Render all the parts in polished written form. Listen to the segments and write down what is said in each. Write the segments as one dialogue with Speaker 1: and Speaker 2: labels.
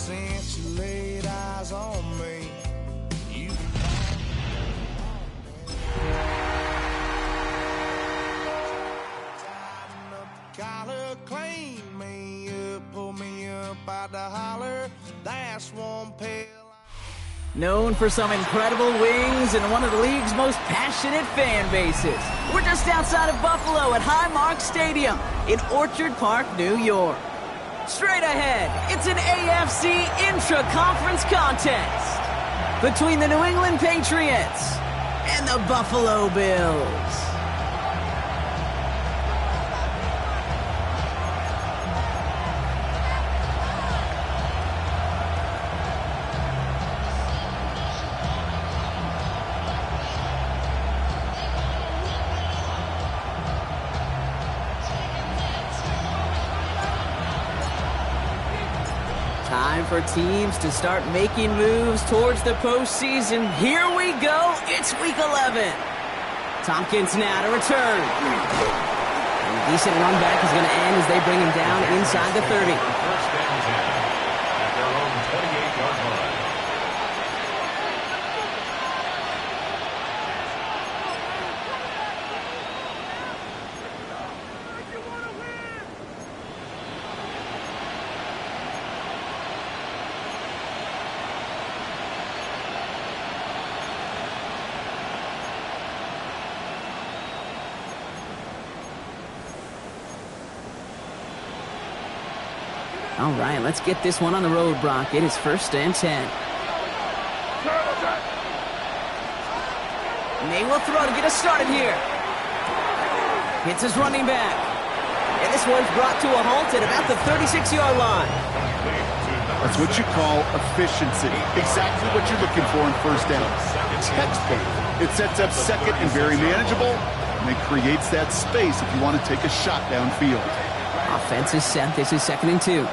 Speaker 1: since you laid eyes on me. You tighten up the collar, clean me up, pull me up out the holler. That's one pail.
Speaker 2: Known for some incredible wings and one of the league's most passionate fan bases. We're just outside of Buffalo at Highmark Stadium in Orchard Park, New York. Straight ahead, it's an AFC intra-conference contest between the New England Patriots and the Buffalo Bills. Time for teams to start making moves towards the postseason. Here we go. It's Week 11. Tompkins now to return. And a decent run back is going to end as they bring him down inside the 30.
Speaker 3: First and 10 at their own 28-yard line.
Speaker 2: All right, let's get this one on the road, Brock. It is first and 10. May will throw to get us started here. Hits his running back. And this one's brought to a halt at about the 36-yard line.
Speaker 4: That's what you call efficiency. Exactly what you're looking for in first down. Textbook. It sets up second and very manageable, and it creates that space if you want to take a shot downfield.
Speaker 2: Offense is set. This is 2nd and 2.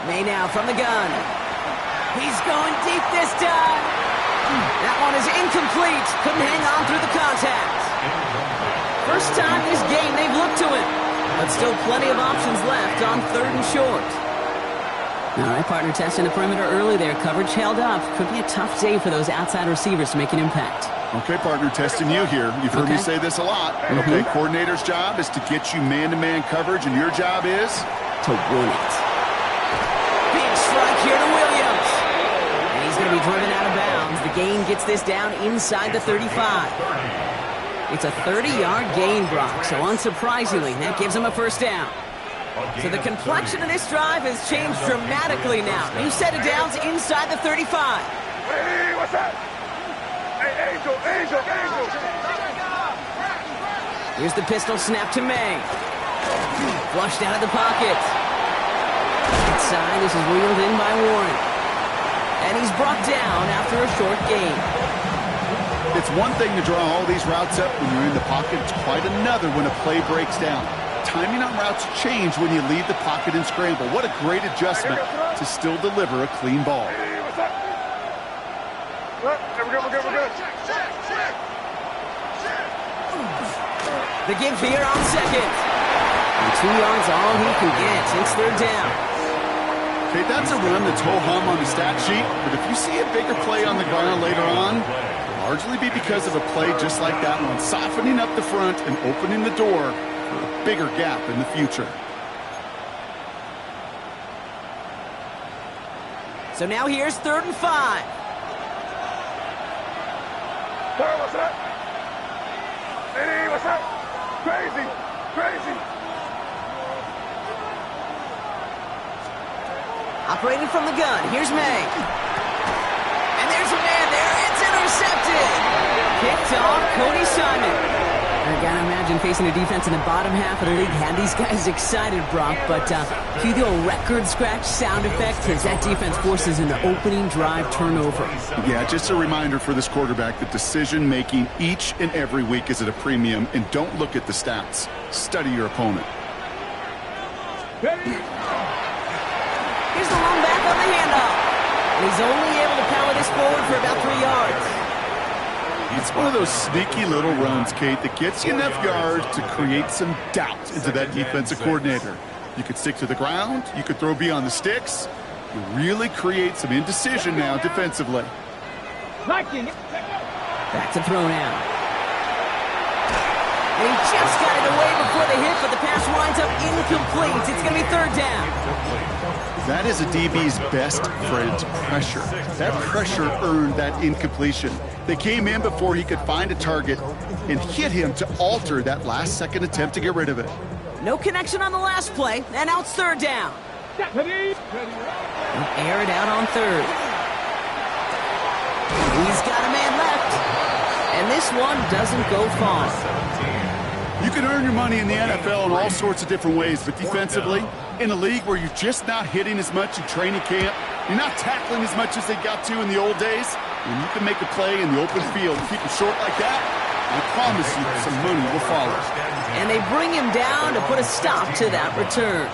Speaker 2: May now from the gun. He's going deep this time. That one is incomplete. Couldn't hang on through the contact. First time this game they've looked to him. But still plenty of options left on 3rd and short. All right, partner, testing the perimeter early there. Coverage held up. Could be a tough day for those outside receivers to make an impact.
Speaker 4: Okay, partner, testing you here. You've heard me say this a lot. Okay, coordinator's job is to get you man-to-man coverage, and your job is
Speaker 2: to win it. Big strike here to Williams. And he's going to be driven out of bounds. The gain gets this down inside the 35. It's a 30-yard gain, Brock, so unsurprisingly, that gives him a first down. So the complexion of this drive has changed dramatically now. New set of downs inside the 35.
Speaker 5: Hey, what's that? Hey, Angel.
Speaker 2: Here's the pistol snap to May. Flushed out of the pocket. Inside, this is wheeled in by Warren. And he's brought down after a short gain.
Speaker 4: It's one thing to draw all these routes up when you're in the pocket. It's quite another when a play breaks down. Timing on routes change when you leave the pocket and scramble. What a great adjustment to still deliver a clean ball.
Speaker 5: Hey, what's up? We're good.
Speaker 2: The give here on 2nd. And 2 yards all he can get. It's 3rd down.
Speaker 4: Okay, that's a run that's ho-hum on the stat sheet, but if you see a bigger play on the ground later on, it'll largely be because of a play just like that one, softening up the front and opening the door for a bigger gap in the future.
Speaker 2: So now here's 3rd and 5.
Speaker 5: Hey, what's up? Hey, what's up? Crazy.
Speaker 2: Operating from the gun, here's May. And there's a man there, it's intercepted. Picked off Cody Simon. I gotta imagine facing a defense in the bottom half of the league had these guys excited, Brock, but cue the old record scratch sound effect as that defense forces an opening drive turnover.
Speaker 4: Yeah, just a reminder for this quarterback that decision-making each and every week is at a premium, and don't look at the stats. Study your opponent.
Speaker 2: Here's the long back on the handoff. And he's only able to power this forward for about 3 yards.
Speaker 4: It's one of those sneaky little runs, Kate, that gets you enough yards to create some doubt into that defensive coordinator. You could stick to the ground. You could throw beyond the sticks. You really create some indecision now defensively.
Speaker 2: Back to throw now. And he just got it away before the hit, but the pass winds up incomplete. It's going to be third down.
Speaker 4: That is a DB's best friend, pressure. That pressure earned that incompletion. They came in before he could find a target and hit him to alter that last-second attempt to get rid of it.
Speaker 2: No connection on the last play, and now it's third down. And air it out on third. He's got a man left, and this one doesn't go far.
Speaker 4: You can earn your money in the NFL in all sorts of different ways, but defensively, in a league where you're just not hitting as much in training camp, you're not tackling as much as they got to in the old days, when you can make a play in the open field and keep it short like that, I promise you some money will follow.
Speaker 2: And they bring him down to put a stop to that return.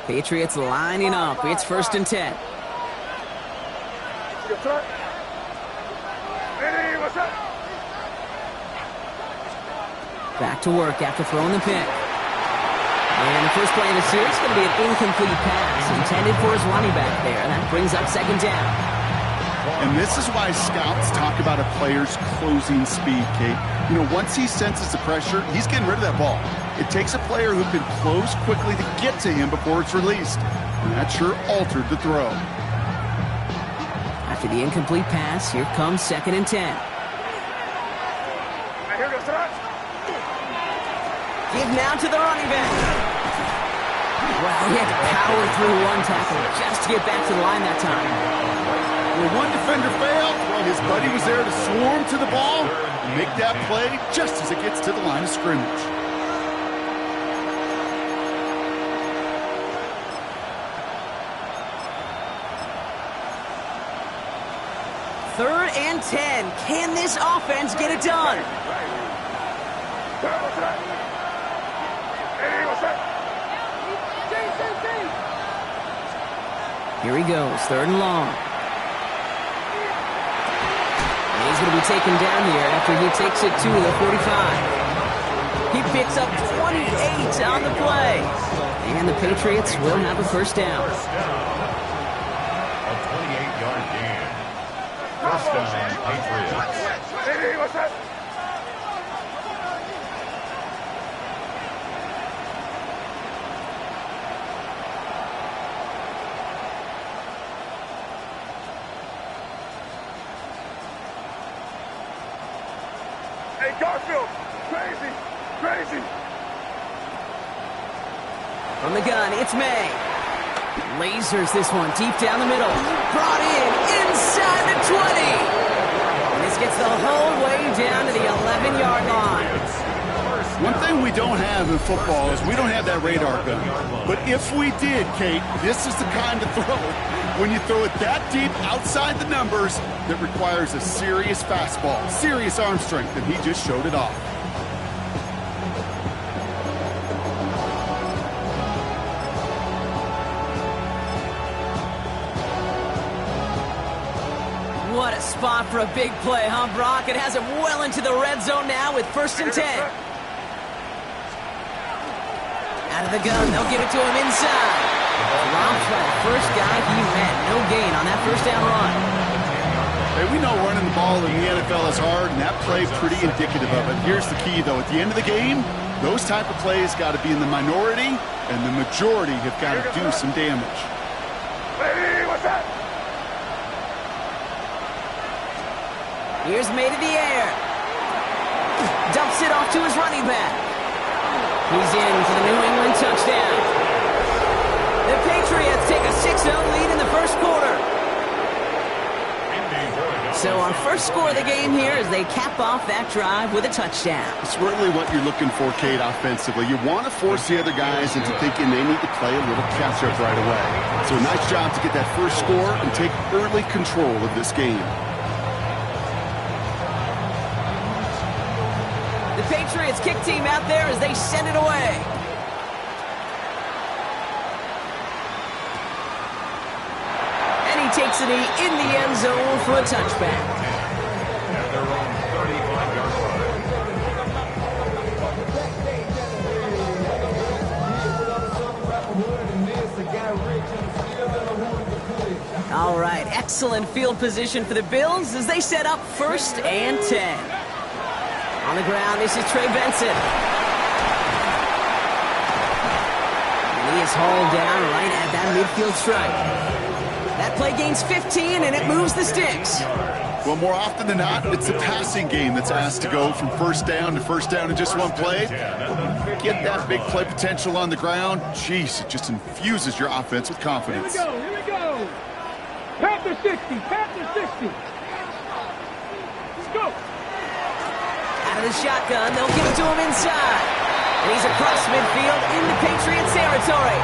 Speaker 2: Patriots lining up. It's 1st and 10. Back to work after throwing the pick. And the first play of the series is going to be an incomplete pass intended for his running back there. That brings up 2nd down.
Speaker 4: And this is why scouts talk about a player's closing speed, Kate. You know, once he senses the pressure, he's getting rid of that ball. It takes a player who can close quickly to get to him before it's released. And that sure altered the throw.
Speaker 2: After the incomplete pass, here comes 2nd and 10. Give now to the running back. Wow, he had to power through one tackle just to get back to the line that time.
Speaker 4: Well, one defender failed while his buddy was there to swarm to the ball and make that play just as it gets to the line of scrimmage.
Speaker 2: Third and 10. Can this offense get it done? Here he goes, 3rd and long. And he's going to be taken down here after he takes it to the 45. He picks up 28 on the play. And the Patriots will have a 1st down.
Speaker 3: A 28-yard gain. 1st down, Patriots.
Speaker 5: Hey, Garfield, crazy, crazy.
Speaker 2: From the gun, it's May. Lasers this one deep down the middle. Brought in inside the 20. And this gets the whole way down to the 11-yard line.
Speaker 4: One thing we don't have in football is we don't have that radar gun. But if we did, Kate, this is the kind of throw, when you throw it that deep outside the numbers, that requires a serious fastball, serious arm strength, and he just showed it off.
Speaker 2: What a spot for a big play, huh, Brock? It has him well into the red zone now with 1st and 10. Out of the gun, they'll give it to him inside. Drops by the first guy he met. No gain on that 1st down run.
Speaker 4: Hey, we know running the ball in the NFL is hard, and that play pretty indicative of it. Here's the key, though. At the end of the game, those type of plays got to be in the minority, and the majority have got to do some damage.
Speaker 5: Hey, what's that?
Speaker 2: Here's May to the air. Dumps it off to his running back. He's in for the New England touchdown. The Patriots take a 6-0 lead in the 1st quarter. So our first score of the game here as they cap off that drive with a touchdown.
Speaker 4: It's really what you're looking for, Kate, offensively. You want to force the other guys into thinking they need to play a little catch-up right away. So a nice job to get that first score and take early control of this game.
Speaker 2: The Patriots kick team out there as they send it away. And he takes a knee in the end zone for a touchback.
Speaker 3: At their own 35-yard line.
Speaker 2: All right, excellent field position for the Bills as they set up 1st and 10. On the ground, this is Trey Benson. And he is hauled down right at that midfield stripe. That play gains 15, and it moves the sticks.
Speaker 4: Well, more often than not, it's the passing game that's asked to go from first down to first down in just one play. Get that big play potential on the ground. Jeez, it just infuses your offense with confidence.
Speaker 5: Here we go. Panther 60, Panther 60. Let's go.
Speaker 2: Out of the shotgun, they'll give it to him inside. And he's across midfield into Patriots territory.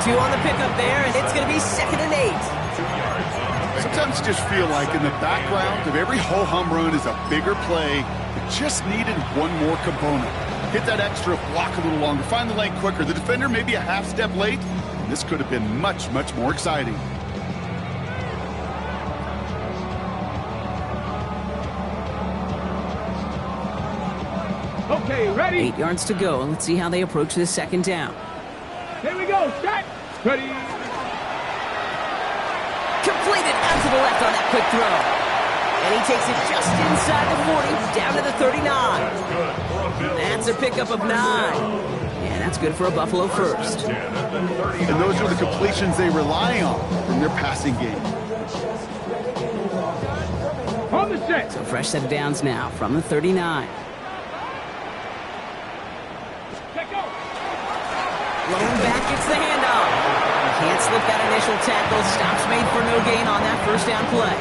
Speaker 2: 2 on the pickup there, and it's going to be 2nd and 8.
Speaker 4: Sometimes you just feel like in the background of every ho-hum run is a bigger play. It just needed one more component. Hit that extra, block a little longer, find the lane quicker. The defender may be a half step late, and this could have been much, much more exciting.
Speaker 5: Okay, ready?
Speaker 2: 8 yards to go, and let's see how they approach this 2nd down.
Speaker 5: Here we go. Set. Ready.
Speaker 2: Completed out to the left on that quick throw. And he takes it just inside the 40, down to the 39. That's a pickup of 9. And that's good for a Buffalo first.
Speaker 4: And those are the completions they rely on from their passing game.
Speaker 5: On the set.
Speaker 2: So fresh set of downs now from the 39.
Speaker 5: Check go.
Speaker 2: Lone back gets the handoff. Can't slip that initial tackle. Stops made for no gain on that first down play.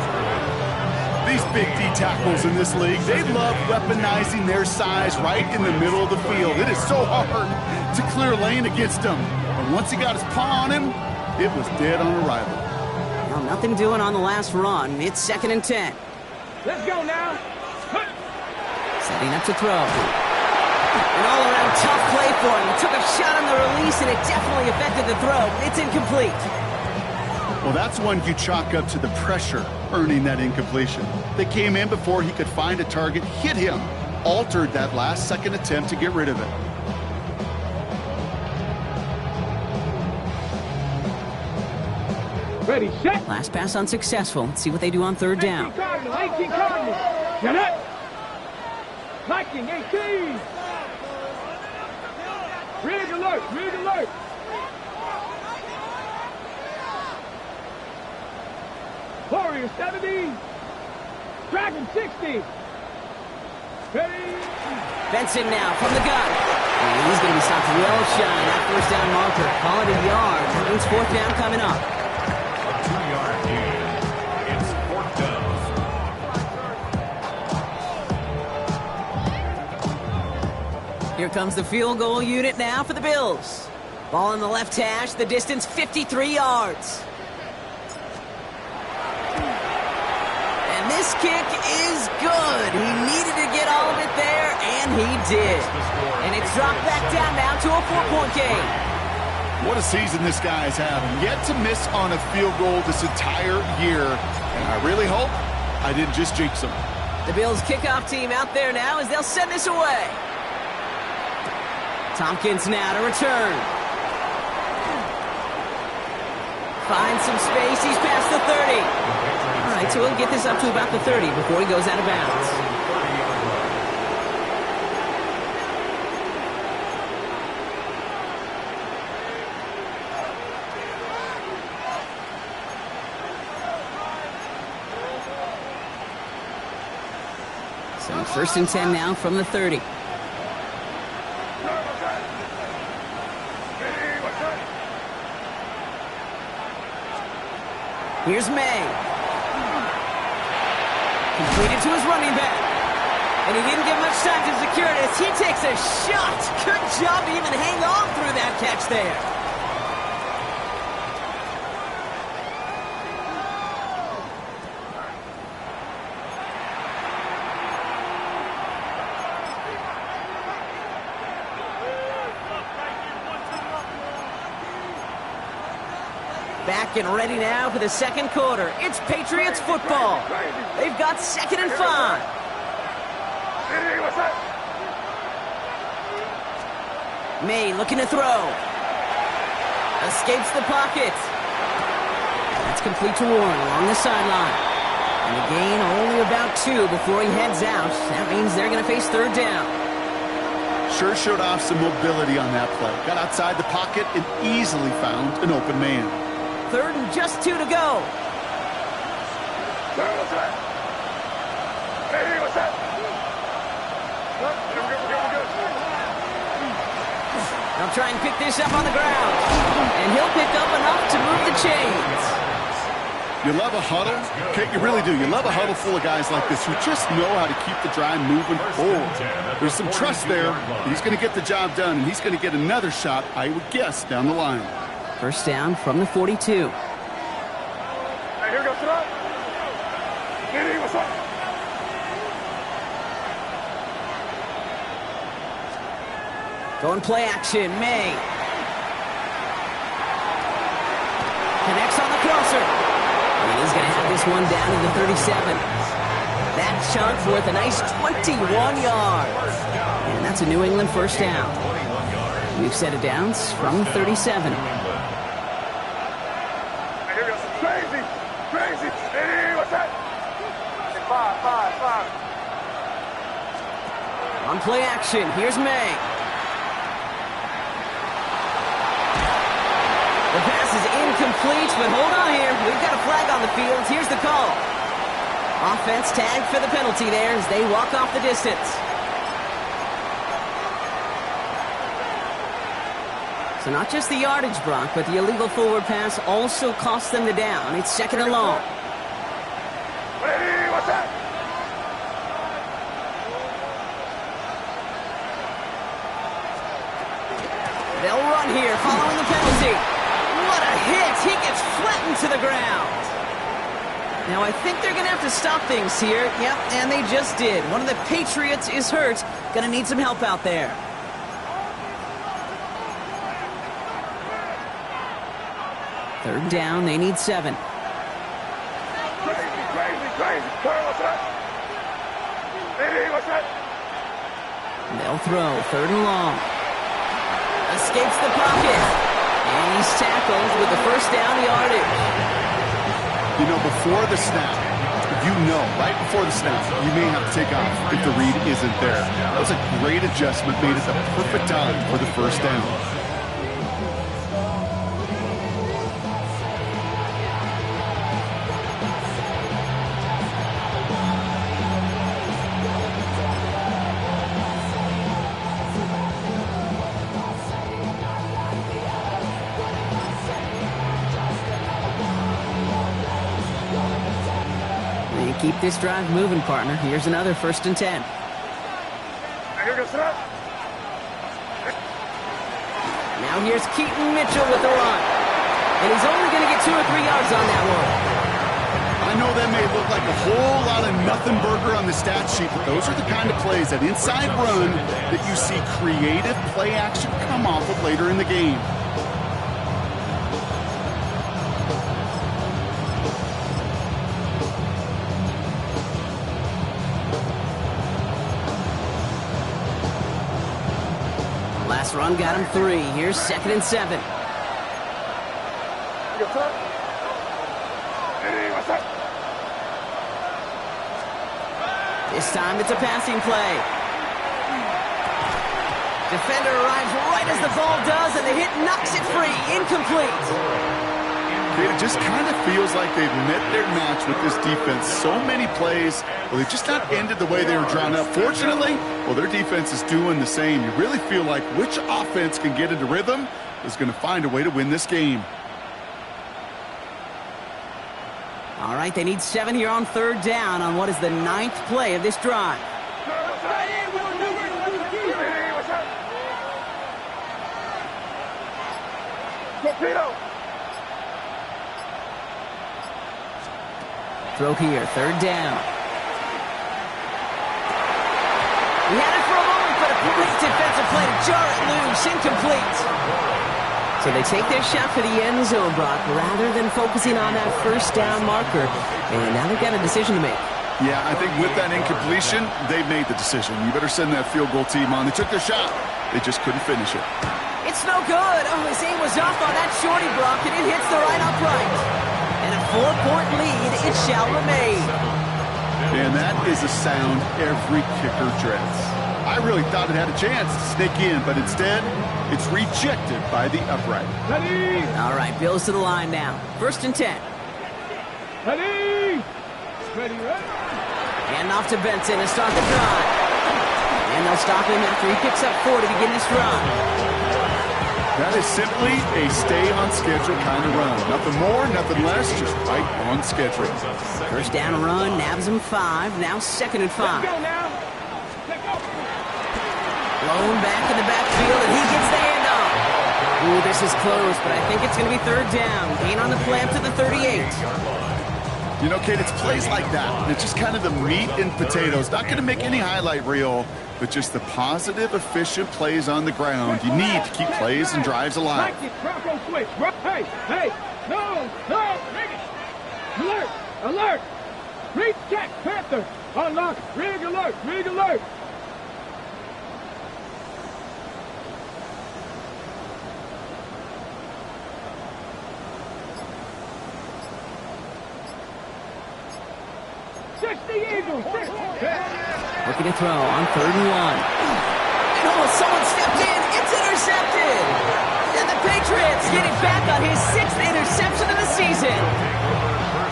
Speaker 4: These big D tackles in this league, they love weaponizing their size right in the middle of the field. It is so hard to clear lane against them. And once he got his paw on him, it was dead on arrival.
Speaker 2: Well, nothing doing on the last run. It's 2nd and 10.
Speaker 5: Let's go now.
Speaker 2: Setting up to throw. An all-around tough play for him. He took a shot on the release, and it definitely affected the throw. It's incomplete.
Speaker 4: Well, that's one you chalk up to the pressure earning that incompletion. They came in before he could find a target, hit him, altered that last-second attempt to get rid of it.
Speaker 5: Ready, set.
Speaker 2: Last pass unsuccessful. Let's see what they do on 3rd down.
Speaker 5: 18 Cardinals. Get it. Viking 18. Rig alert, rig alert. Warrior 70. Dragon 60. Ready.
Speaker 2: Benson now from the gun. And he's going to be stopped well shy. That first down marker. Call it a yard. That means 4th down coming up.
Speaker 3: A 2-yard gain. It's 4th down.
Speaker 2: Here comes the field goal unit now for the Bills. Ball in the left hash. The distance 53 yards. And this kick is good. He needed to get all of it there, and he did. And it's dropped back down now to a 4-point game.
Speaker 4: What a season this guy's having. Yet to miss on a field goal this entire year. And I really hope I didn't just jinx him.
Speaker 2: The Bills kickoff team out there now as they'll send this away. Tompkins now to return. Finds some space. He's past the 30. All right, so he'll get this up to about the 30 before he goes out of bounds. So 1st and 10 now from the 30. Here's May. Completed to his running back. And he didn't get much time to secure it as he takes a shot. Good job to even hang on through that catch there. Getting ready now for the second quarter. It's Patriots football. They've got 2nd and 5.
Speaker 5: Hey, what's that?
Speaker 2: May looking to throw. Escapes the pocket. That's complete to Warren along the sideline. And a gain only about 2 before he heads out. That means they're going to face 3rd down.
Speaker 4: Sure showed off some mobility on that play. Got outside the pocket and easily found an open man.
Speaker 2: 3rd and just 2 to go.
Speaker 5: What's that? Hey, what's that?
Speaker 2: They'll try and pick this up on the ground. And he'll pick up enough to move the chains.
Speaker 4: You love a huddle? Okay, you really do. You love a huddle full of guys like this who just know how to keep the drive moving forward. There's some trust there. He's going to get the job done, and he's going to get another shot, I would guess, down the line.
Speaker 2: 1st down from the 42.
Speaker 5: Hey, here goes it. Hey, what's up?
Speaker 2: Going play action, May. Connects on the crosser. And he's going to have this one down to the 37. That chunk worth a nice 21 yards. And that's a New England 1st down. We've set it downs from the 37.
Speaker 5: Hey, here goes crazy. Hey, what's that? 5.
Speaker 2: On play action, here's May. The pass is incomplete, but hold on here. We've got a flag on the field. Here's the call. Offense tagged for the penalty there as they walk off the distance. So not just the yardage, Brock, but the illegal forward pass also cost them the down. It's 2nd and long.
Speaker 5: Hey, what's that?
Speaker 2: They'll run here following the penalty. What a hit! He gets flattened to the ground. Now I think they're going to have to stop things here. Yep, and they just did. One of the Patriots is hurt. Going to need some help out there. Third down, they need 7.
Speaker 5: Crazy. What's that? Hey, what's that?
Speaker 2: They'll throw 3rd and long. Escapes the pocket. And he's tackled with the 1st down yardage.
Speaker 4: You know, before the snap, right before the snap, you may have to take off if the read isn't there. That was a great adjustment, made at the perfect time for the 1st down.
Speaker 2: Keep this drive moving, partner. Here's another 1st and 10.
Speaker 5: Here goes that.
Speaker 2: Now here's Keaton Mitchell with the run. And he's only going to get 2 or 3 yards on that one.
Speaker 4: I know that may look like a whole lot of nothing burger on the stat sheet, but those are the kind of plays, that inside run, that you see creative play action come off of later in the game.
Speaker 2: Last run got him 3. Here's 2nd and 7. This time it's a passing play. Defender arrives right as the ball does, and the hit knocks it free. Incomplete.
Speaker 4: It just kind of feels like they've met their match with this defense. So many plays, well, they've just not ended the way they were drawn up. Fortunately, well, their defense is doing the same. You really feel like which offense can get into rhythm is going to find a way to win this game.
Speaker 2: All right, they need 7 here on 3rd down on what is the 9th play of this drive. Throw here, 3rd down. He had it for a moment, but a great defensive play to jar it loose. Incomplete. So they take their shot for the end zone, Brock, rather than focusing on that first down marker. And now they've got a decision to make.
Speaker 4: Yeah, I think with that incompletion, they made the decision. You better send that field goal team on. They took their shot. They just couldn't finish it.
Speaker 2: It's no good. Oh, his aim was off on that shorty, Brock, and it hits the right upright. And a 4-point lead, it shall remain.
Speaker 4: And that is a sound every kicker dreads. I really thought it had a chance to sneak in, but instead, it's rejected by the upright.
Speaker 5: Ready?
Speaker 2: All right, Bills to the line now. 1st and 10.
Speaker 5: Ready? Ready, ready.
Speaker 2: And off to Benson to start the drive. And they'll stop him after he picks up 4 to begin this drive.
Speaker 4: That is simply a stay-on-schedule kind of run. Nothing more, nothing less, just right on schedule.
Speaker 2: First down run, nabs him 5. Now 2nd and 5.
Speaker 5: Let's go now. Let's go.
Speaker 2: Blown back in the backfield, and he gets the handoff. Ooh, this is close, but I think it's going to be 3rd down. Gain on the play up to the 38.
Speaker 4: You know, Kate, it's plays like that. And it's just kind of the meat and potatoes. Not going to make any highlight reel, but just the positive, efficient plays on the ground. You need to keep plays and drives alive.
Speaker 5: Bronco switch. Hey, hey. No, no. Alert, alert. Reach, check, Panther. Unlock. Rig alert, rig alert.
Speaker 2: Looking to throw on 3rd and 1. And almost someone stepped in. It's intercepted. And the Patriots get it back on his 6th interception of the season.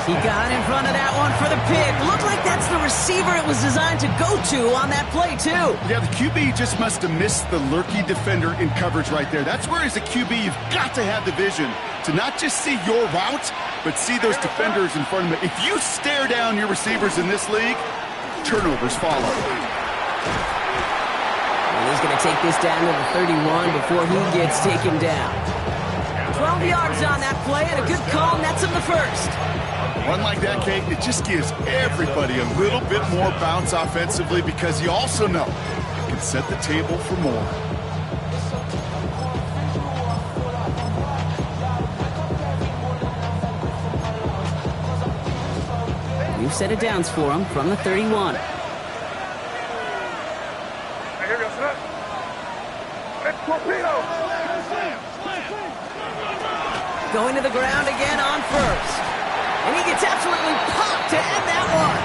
Speaker 2: He got in front of that one for the pick. Looked like that's the receiver it was designed to go to on that play, too.
Speaker 4: Yeah, the QB just must have missed the lurky defender in coverage right there. That's where, as a QB, you've got to have the vision to not just see your route, but see those defenders in front of you. If you stare down your receivers in this league, turnovers follow.
Speaker 2: And he's going to take this down to the 31 before he gets taken down. 12 yards on that play, and a good call nets him the 1st.
Speaker 4: One like that, Kate, it just gives everybody a little bit more bounce offensively because you also know it can set the table for more.
Speaker 2: New set of downs for him from the 31.
Speaker 5: Here goes that. Let's torpedo.
Speaker 2: Going to the ground again on 1st. And he gets absolutely popped to end that one.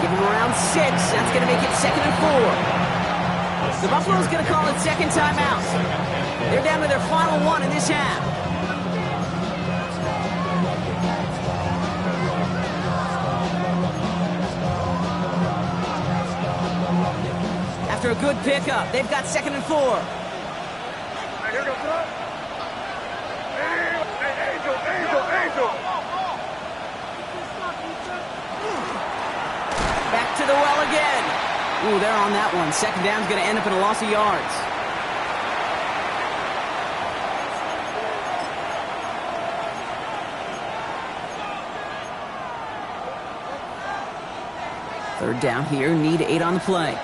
Speaker 2: Give him around 6. That's going to make it 2nd and 4. The Buffalo's going to call it 2nd timeout. They're down to their final 1 in this half. After a good pickup, they've got 2nd and 4.
Speaker 5: Here goes that. Angel.
Speaker 2: Back to the well again. Ooh, they're on that one. 2nd down's going to end up in a loss of yards. Third down here, need 8 on the play.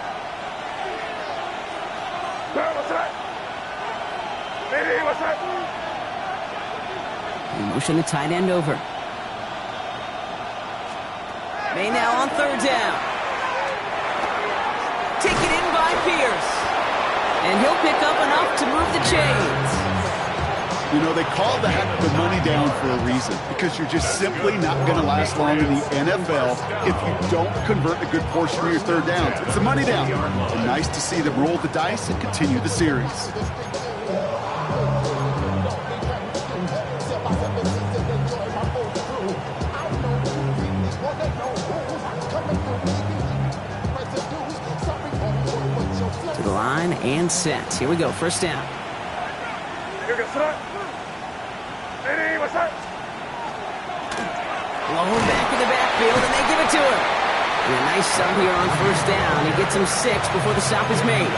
Speaker 2: He motioned the tight end over. May now on 3rd down. Taken in by Pierce. And he'll pick up enough to move the chains.
Speaker 4: You know, they call that the money down for a reason because you're just simply not going to last long in the NFL if you don't convert a good portion of your 3rd downs. It's a money down. And nice to see them roll the dice and continue the series.
Speaker 2: To the line and set. Here we go. 1st down.
Speaker 5: Here goes that. What's that?
Speaker 2: Blown back in the backfield, and they give it to him. And a nice stop here on 1st down. He gets him 6 before the stop is made.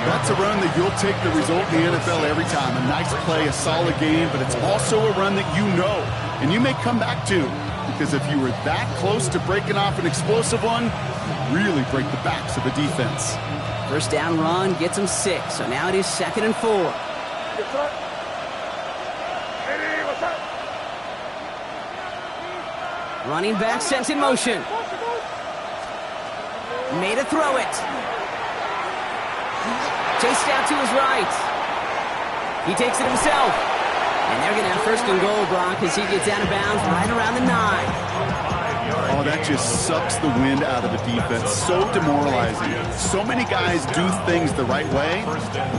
Speaker 4: That's a run that you'll take the result in the NFL every time. A nice play, a solid game, but it's also a run that you know, and you may come back to. Because if you were that close to breaking off an explosive one, you really break the backs of a defense.
Speaker 2: 1st down run gets him 6, so now it is 2nd and 4.
Speaker 5: Yes, sir.
Speaker 2: Running back sent in motion. Made a throw it. Chased out to his right. He takes it himself. And they're going to have first and goal, Brock, as he gets out of bounds right around the 9.
Speaker 4: Oh, that just sucks the wind out of the defense. So demoralizing. So many guys do things the right way,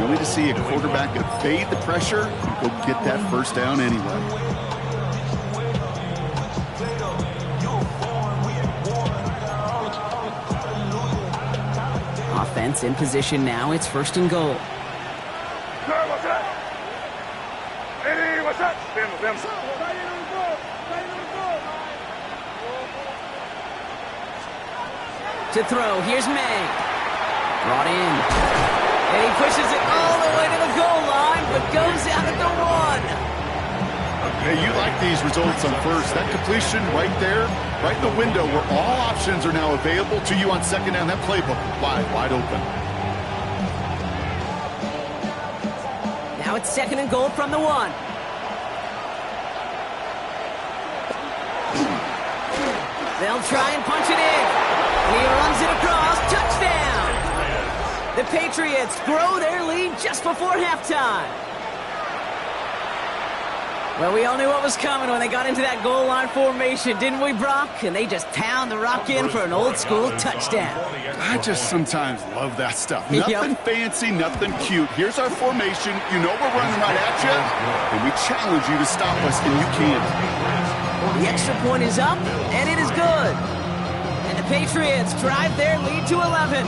Speaker 4: only to see a quarterback evade the pressure and go get that first down anyway.
Speaker 2: Offense in position now. It's first and goal.
Speaker 5: What's that? Hey, what's that?
Speaker 2: To throw, here's May. Brought in. And he pushes it all the way to the goal line, but goes out at the 1.
Speaker 4: Hey, you like these results on first. That completion right there, right in the window where all options are now available to you on second down. That playbook wide open.
Speaker 2: Now it's second and goal from the 1. They'll try and punch it in. He runs it across. Touchdown! The Patriots grow their lead just before halftime. Well, we all knew what was coming when they got into that goal line formation, didn't we, Brock? And they just pound the rock in for an old-school touchdown.
Speaker 4: I just sometimes love that stuff. Nothing fancy, nothing cute. Here's our formation. You know we're running right at you, and we challenge you to stop us, and you can't.
Speaker 2: The extra point is up, and it is good. And the Patriots drive their lead to 11.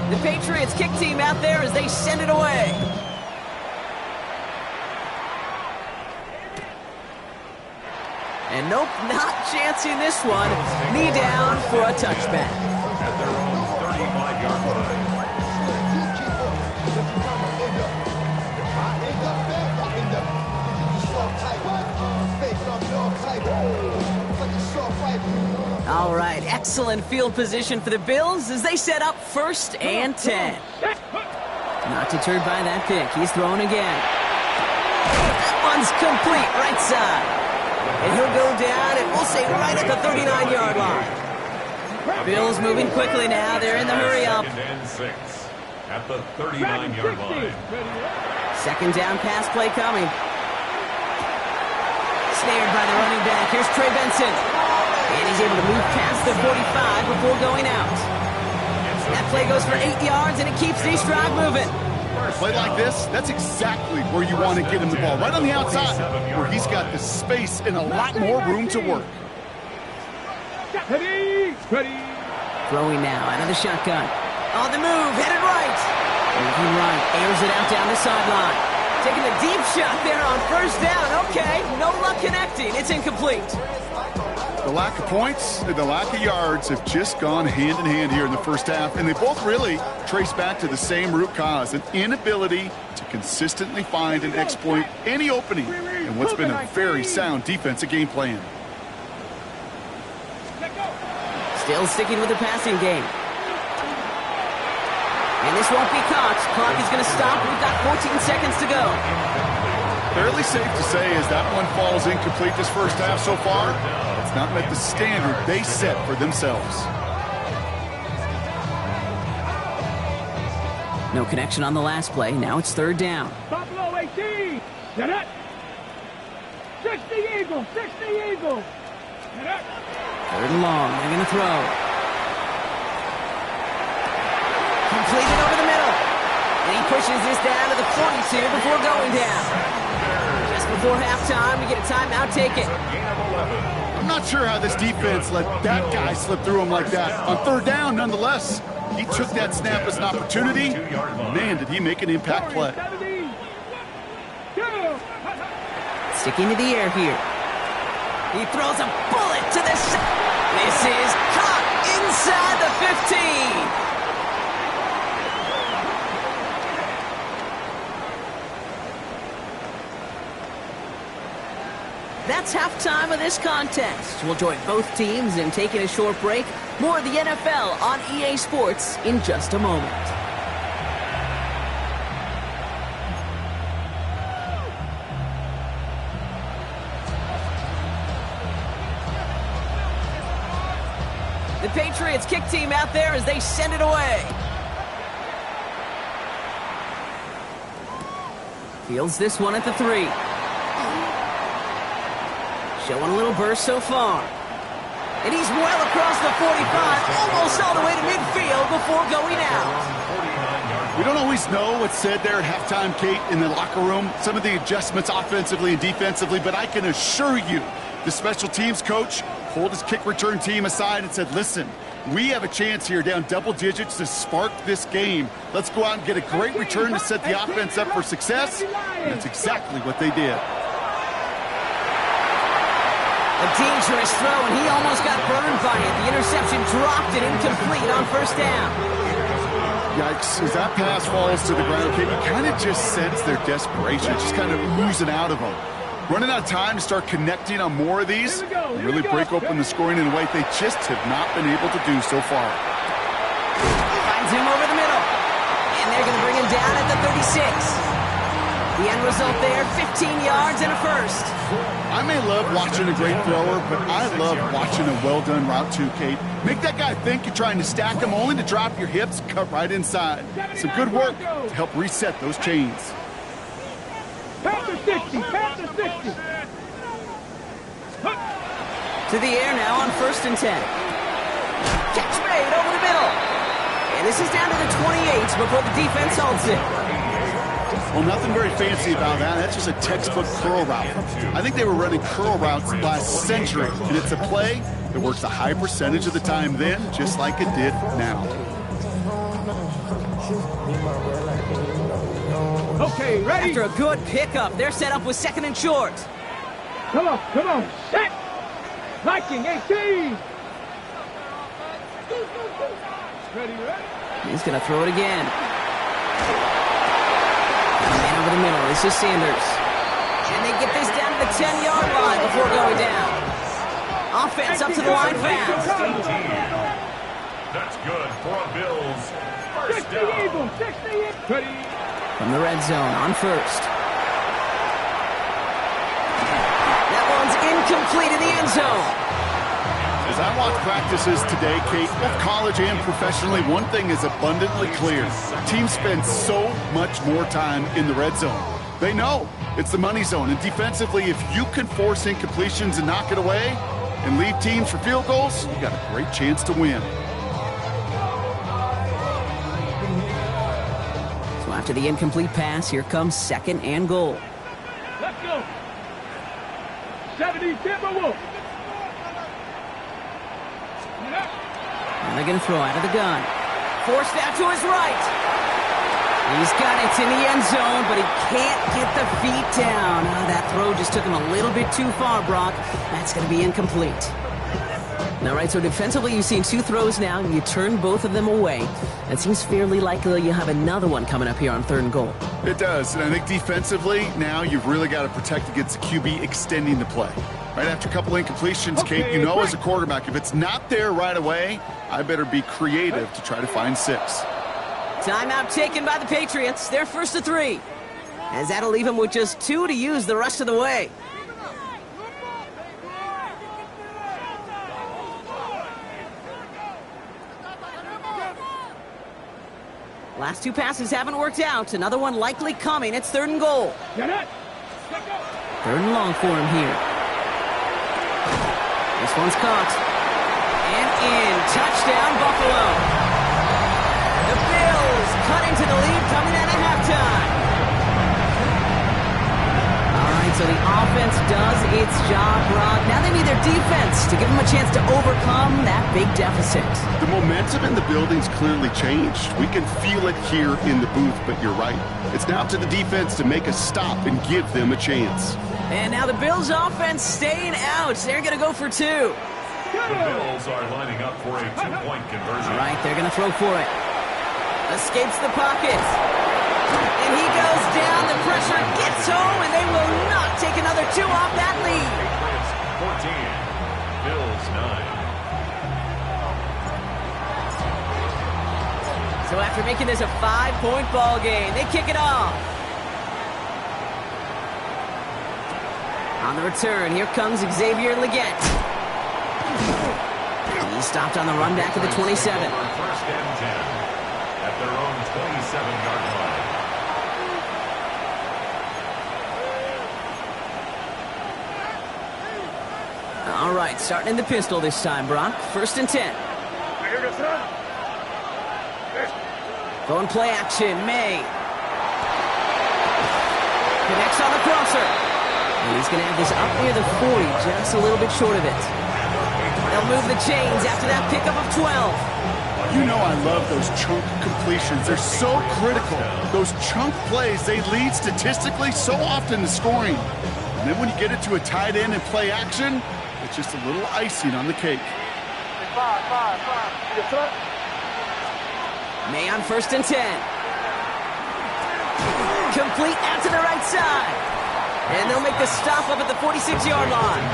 Speaker 2: The Patriots kick team out there as they send it away. And nope, not chancing this one. Knee down for a touchback.
Speaker 3: At their own 35-yard line.
Speaker 2: All right, excellent field position for the Bills as they set up first and 10. Not deterred by that pick. He's throwing again. That one's complete, right side. And he'll go down, and we'll say right at the 39-yard line. Bills moving quickly now. They're in the hurry up.
Speaker 3: Second and 6 at the 39-yard line.
Speaker 2: Second down pass play coming. Snared by the running back. Here's Trey Benson. And he's able to move past the 45 before going out. That play goes for 8 yards, and it keeps the drive moving.
Speaker 4: Play like this, that's exactly where you want to get him the ball. Right on the outside, where he's got the space and a lot more room to work.
Speaker 5: Ready.
Speaker 2: Throwing now out of the shotgun. On the move, headed right. Moving right, airs it out down the sideline. Taking a deep shot there on first down. Okay, no luck connecting. It's incomplete.
Speaker 4: The lack of points and the lack of yards have just gone hand in hand here in the first half, and they both really trace back to the same root cause, an inability to consistently find and exploit any opening in what's been a very sound defensive game plan.
Speaker 2: Still sticking with the passing game. And this won't be caught. Clock is going to stop. We've got 14 seconds to go.
Speaker 4: Fairly safe to say as that one falls incomplete this first half so far, it's not met the standard they set for themselves.
Speaker 2: No connection on the last play. Now it's third down.
Speaker 5: Buffalo 18. Get it. 60 Eagles. 60 Eagles. Get it.
Speaker 2: Third and long. They're going to throw. Completed over the middle. And he pushes this down to the 42 before going down. Just before halftime, we get a timeout taken.
Speaker 4: I'm not sure how this defense let that guy slip through him like that. On third down, nonetheless, he took that snap as an opportunity. Man, did he make an impact play.
Speaker 2: Sticking to the air here. He throws a bullet to the side. This is caught inside the 15. That's halftime of this contest. We'll join both teams in taking a short break. More of the NFL on EA Sports in just a moment. The Patriots kick team out there as they send it away. Fields this one at the 3. Showing a little burst so far. And he's well across the 45, almost all the way to midfield before going out.
Speaker 4: We don't always know what's said there at halftime, Kate, in the locker room. Some of the adjustments offensively and defensively, but I can assure you the special teams coach pulled his kick return team aside and said, listen, we have a chance here down double digits to spark this game. Let's go out and get a great return to set the offense up for success. And that's exactly what they did.
Speaker 2: A dangerous throw, and he almost got burned by it. The interception dropped it incomplete on first down.
Speaker 4: Yikes, as that pass falls to the ground, Kate, you kind of just sense their desperation, just kind of oozing out of them. Running out of time to start connecting on more of these, really break open the scoring in a way they just have not been able to do so far.
Speaker 2: Finds him over the middle, and they're going to bring him down at the 36. The end result there, 15 yards and a first.
Speaker 4: I may love watching a great thrower, but I love watching a well-done route too, Kate. Make that guy think you're trying to stack him, only to drop your hips, cut right inside. Some good work to help reset those chains.
Speaker 5: Panther 60, Panther 60.
Speaker 2: To the air now on 1st and 10. Catch made over the middle. And this is down to the 28 before the defense holds it.
Speaker 4: Well, nothing very fancy about that. That's just a textbook curl route. I think they were running curl routes last century, and it's a play that works a high percentage of the time then, just like it did now.
Speaker 5: Okay, ready?
Speaker 2: After a good pickup, they're set up with 2nd and short.
Speaker 5: Come on, set. Viking 18. Ready.
Speaker 2: He's going to throw it again. Man over the middle, this is Sanders. And they get this down to the 10-yard line before going down. Offense up to the line fast.
Speaker 3: That's good for a Bills. First
Speaker 5: 60
Speaker 3: down.
Speaker 5: evil, 60 ready.
Speaker 2: From the red zone on 1st. That one's incomplete in the end zone.
Speaker 4: As I watch practices today, Kate, both college and professionally, one thing is abundantly clear. Teams spend so much more time in the red zone. They know it's the money zone, and defensively, if you can force incompletions and knock it away and lead teams for field goals, you got a great chance to win.
Speaker 2: So after the incomplete pass, here comes 2nd and goal.
Speaker 5: Let's go. 70 Timberwolves.
Speaker 2: And they're going to throw out of the gun. Forced out to his right. He's got it in the end zone, but he can't get the feet down. Oh, that throw just took him a little bit too far, Brock. That's going to be incomplete. All right, so defensively, you've seen 2 throws now, and you turn both of them away. It seems fairly likely you have another one coming up here on 3rd and goal.
Speaker 4: It does, and I think defensively, now you've really got to protect against the QB extending the play. Right after a couple incompletions, Kate, you know as a quarterback, if it's not there right away, I better be creative to try to find 6.
Speaker 2: Timeout taken by the Patriots. They're 1st and 3. As that'll leave them with just 2 to use the rest of the way. Last 2 passes haven't worked out. Another one likely coming. It's 3rd and goal. 3rd and long for him here. This one's caught. And in. Touchdown, Buffalo. The Bills cut into the lead coming out of halftime. All right, so the offense does its job, Brock. Now they need their defense to give them a chance to overcome that big deficit.
Speaker 4: The momentum in the building's clearly changed. We can feel it here in the booth, but you're right. It's now to the defense to make a stop and give them a chance.
Speaker 2: And now the Bills offense staying out. They're going to go for 2.
Speaker 3: The Bills are lining up for a 2-point conversion.
Speaker 2: All right, they're going to throw for it. Escapes the pocket. And he goes down. The pressure gets home, and they will not take another 2 off that lead.
Speaker 3: 14, Bills 9.
Speaker 2: So after making this a 5-point ball game, they kick it off. On the return, here comes Xavier Leggett. He's stopped on the run back at the 27.
Speaker 3: First and 10 at their own 27-yard line.
Speaker 2: All right, starting in the pistol this time, Brock. First and 10. Going play action, May. Connects on the crosser. And he's going to have this up near the 40, just a little bit short of it. They'll move the chains after that pickup of 12.
Speaker 4: You know I love those chunk completions. They're so critical. Those chunk plays, they lead statistically so often to scoring. And then when you get it to a tight end and play action, it's just a little icing on the cake.
Speaker 2: May on first and 10. Complete out to the right side. And they'll make the stop up at the 46-yard line.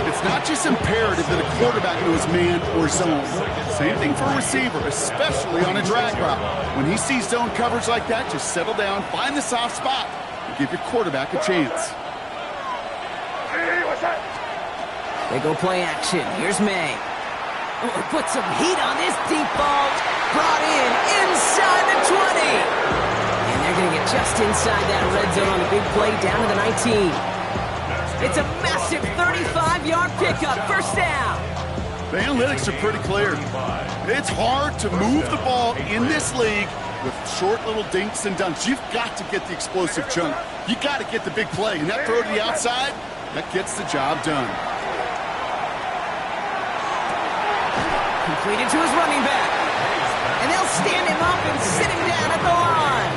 Speaker 4: It's not just imperative that a quarterback knows man or zone. Same thing for a receiver, especially on a drag route. When he sees zone coverage like that, just settle down, find the soft spot, and give your quarterback a chance.
Speaker 2: They go play action. Here's May. Oh, put some heat on this deep ball. Brought in inside the 20. And they're going to get just inside that red zone on the big play down to the 19. It's a massive 35-yard pickup. First down.
Speaker 4: The analytics are pretty clear. It's hard to move the ball in this league with short little dinks and dunks. You've got to get the explosive chunk. You got to get the big play. And that throw to the outside, that gets the job done.
Speaker 2: Completed to his running back. And they'll stand him up and sit him down at the line.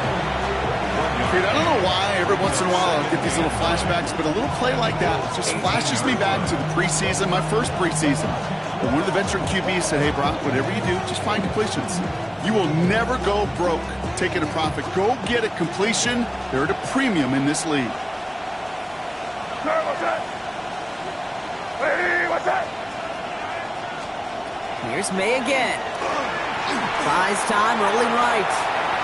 Speaker 4: Dude, I don't know why every once in a while I'll get these little flashbacks, but a little play like that just flashes me back to the preseason, my first preseason. But one of the veteran QBs said, hey, Brock, whatever you do, just find completions. You will never go broke taking a profit. Go get a completion. They're at a premium in this league.
Speaker 2: Here's May again. Buys time, rolling right.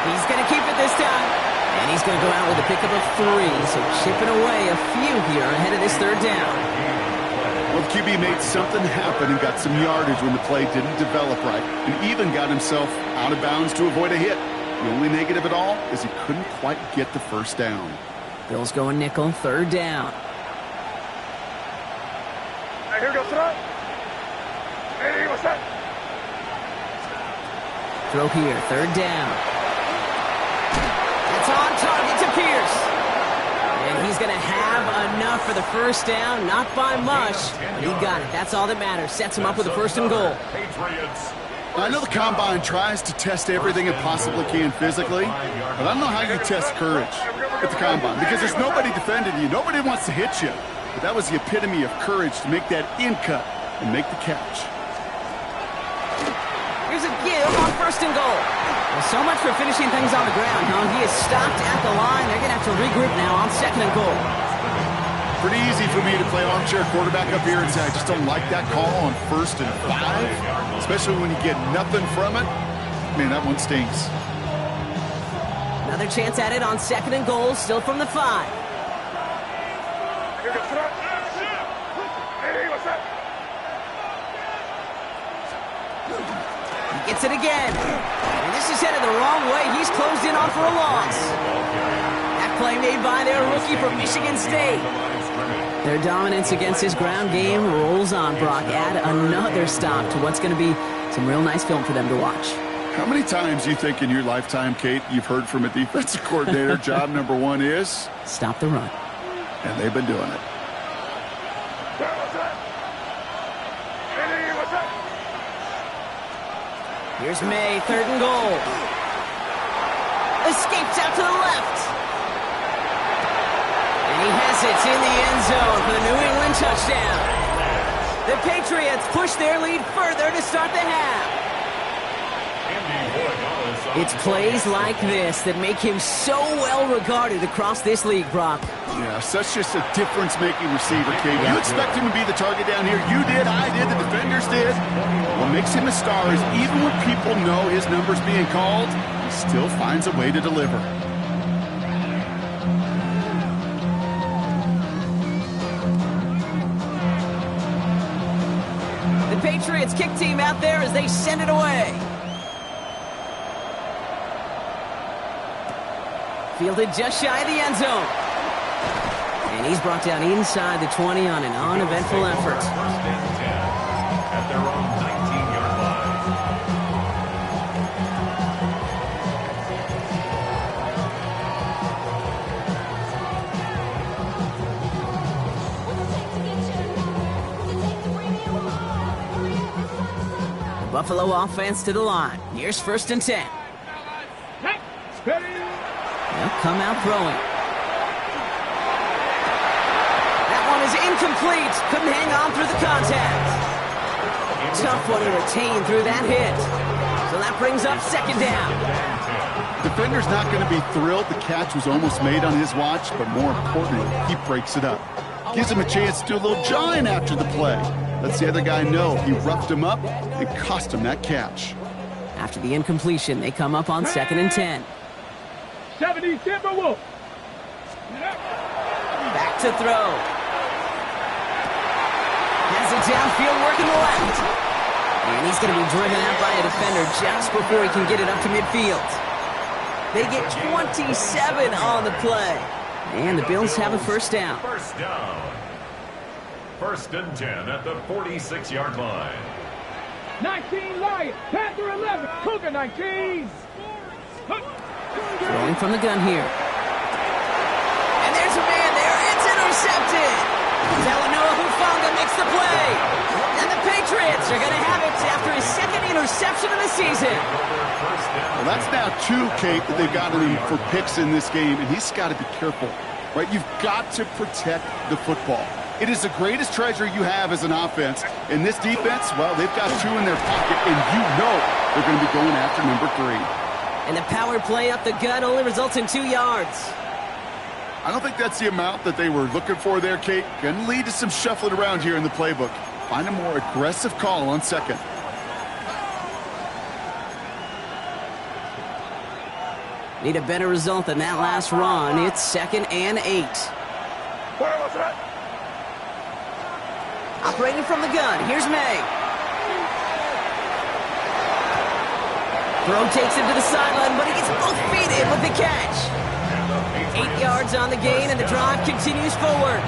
Speaker 2: He's going to keep it this time. And he's going to go out with a pickup of 3. So chipping away a few here ahead of this third down.
Speaker 4: Well, the QB made something happen and got some yardage when the play didn't develop right. And even got himself out of bounds to avoid a hit. The only negative at all is he couldn't quite get the first down.
Speaker 2: Bills going nickel, third down.
Speaker 5: Here goes tonight. Hey, what's that?
Speaker 2: Throw here, third down. It's on target to Pierce. And he's going to have enough for the first down. Not by much, but he got it. That's all that matters. Sets him up with a first and goal.
Speaker 4: I know the Combine tries to test everything it possibly can physically, but I don't know how you test courage at the Combine because there's nobody defending you. Nobody wants to hit you. But that was the epitome of courage to make that in cut and make the catch.
Speaker 2: Here's a give on first and goal. Well, so much for finishing things on the ground, huh? He is stopped at the line. They're going to have to regroup now on second and goal.
Speaker 4: Pretty easy for me to play armchair quarterback up here and say I just don't like that call on 1st and 5, especially when you get nothing from it. Man, that one stinks.
Speaker 2: Another chance at it on second and goal, still from the 5. He gets it again. And this is headed the wrong way. He's closed in on for a loss. That play made by their rookie from Michigan State. Their dominance against this ground game rolls on, Brock. Add another stop to what's going to be some real nice film for them to watch.
Speaker 4: How many times do you think in your lifetime, Kate, you've heard from a defensive coordinator, job number 1 is?
Speaker 2: Stop the run.
Speaker 4: And they've been doing it.
Speaker 2: Here's May, third and goal. Escapes out to the left. And he has it in the end zone for the New England touchdown. The Patriots push their lead further to start the half. It's plays like this that make him so well regarded across this league, Brock.
Speaker 4: Yeah, such just a difference-making receiver, Kate. You expect him to be the target down here. You did, I did, the defenders did. What makes him a star is even when people know his number's being called, he still finds a way to deliver.
Speaker 2: The Patriots kick team out there as they send it away. Fielded just shy of the end zone. And he's brought down inside the 20 on an uneventful effort.
Speaker 3: First and 10 at their own 19-yard line.
Speaker 2: The Buffalo offense to the line. Here's 1st and 10. They'll come out throwing. That one is incomplete. Couldn't hang on through the contact. Tough one to retain through that hit. So that brings up 2nd down.
Speaker 4: Defender's not going to be thrilled the catch was almost made on his watch, but more importantly, he breaks it up. Gives him a chance to do a little jawing after the play. Lets the other guy know he roughed him up and cost him that catch.
Speaker 2: After the incompletion, they come up on 2nd and 10.
Speaker 5: 70 Timberwolves.
Speaker 2: Back to throw. Has it downfield, working the left. And he's going to be driven out by a defender just before he can get it up to midfield. They get 27 on the play. And the Bills have a 1st down.
Speaker 3: 1st down. 1st and 10 at the 46-yard line.
Speaker 5: 19 Lions. Panther 11. Cougar 19.
Speaker 2: Throwing from the gun here. And there's a man there. It's intercepted. Talanoa Hufanga makes the play. And the Patriots are going to have it after his 2nd interception of the season.
Speaker 4: Well, that's now 2, Kate, that they've got him for picks in this game, and he's got to be careful, right? You've got to protect the football. It is the greatest treasure you have as an offense. In this defense, well, they've got 2 in their pocket, and you know they're going to be going after number 3.
Speaker 2: And the power play up the gut only results in 2 yards.
Speaker 4: I don't think that's the amount that they were looking for there, Kate. Going to lead to some shuffling around here in the playbook. Find a more aggressive call on 2nd.
Speaker 2: Need a better result than that last run. It's 2nd and 8. Operating from the gun. Here's May. Throw takes him to the sideline, but he gets both feet in with the catch. 8 yards on the gain, and the drive continues forward.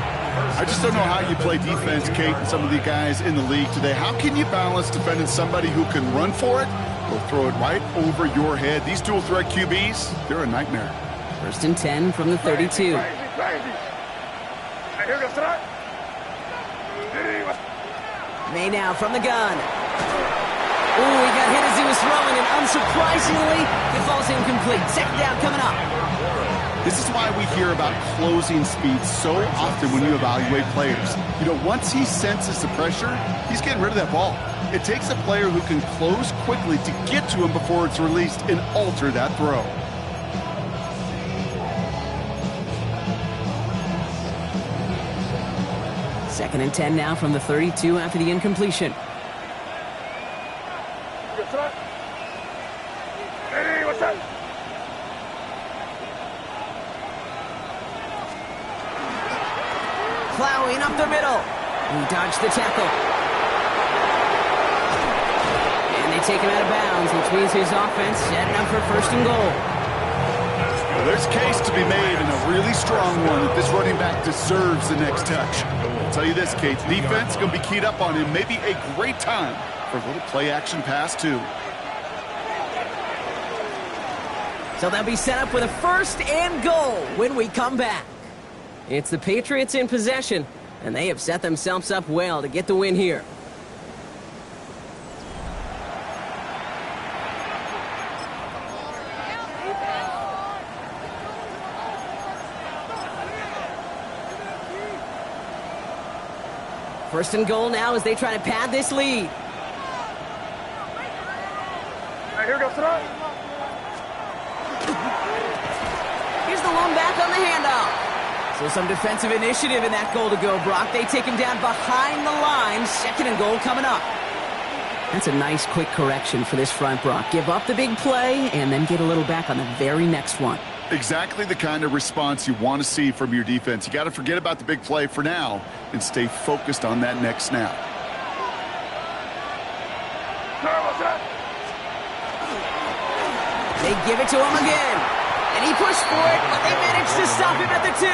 Speaker 4: I just don't know how you play defense, Kate, and some of the guys in the league today. How can you balance defending somebody who can run for it or throw it right over your head? These dual threat QBs, they're a nightmare.
Speaker 2: 1st and 10 from the 32. May now from the gun. Ooh, he got hit as he was throwing, and unsurprisingly, it falls incomplete. 2nd down coming up.
Speaker 4: This is why we hear about closing speed so often when you evaluate players. You know, once he senses the pressure, he's getting rid of that ball. It takes a player who can close quickly to get to him before it's released and alter that throw.
Speaker 2: Second and 10 now from the 32 after the incompletion. Plowing up the middle. He dodged the tackle. And they take him out of bounds, which means his offense setting up for 1st and goal.
Speaker 4: Well, there's a case to be made, and a really strong one, that this running back deserves the next touch. I'll tell you this, Kate, defense going to be keyed up on him. Maybe a great time for a little play-action pass, too.
Speaker 2: So they'll be set up with a 1st and goal when we come back. It's the Patriots in possession, and they have set themselves up well to get the win here. First and goal now as they try to pad this lead.
Speaker 5: Here goes tonight.
Speaker 2: Here's the lone back on the handoff. So some defensive initiative in that goal to go, Brock. They take him down behind the line. 2nd and goal coming up. That's a nice quick correction for this front, Brock. Give up the big play and then get a little back on the very next one.
Speaker 4: Exactly the kind of response you want to see from your defense. You got to forget about the big play for now and stay focused on that next snap.
Speaker 2: They give it to him again. And he pushed for it, but they managed to stop him at the 2.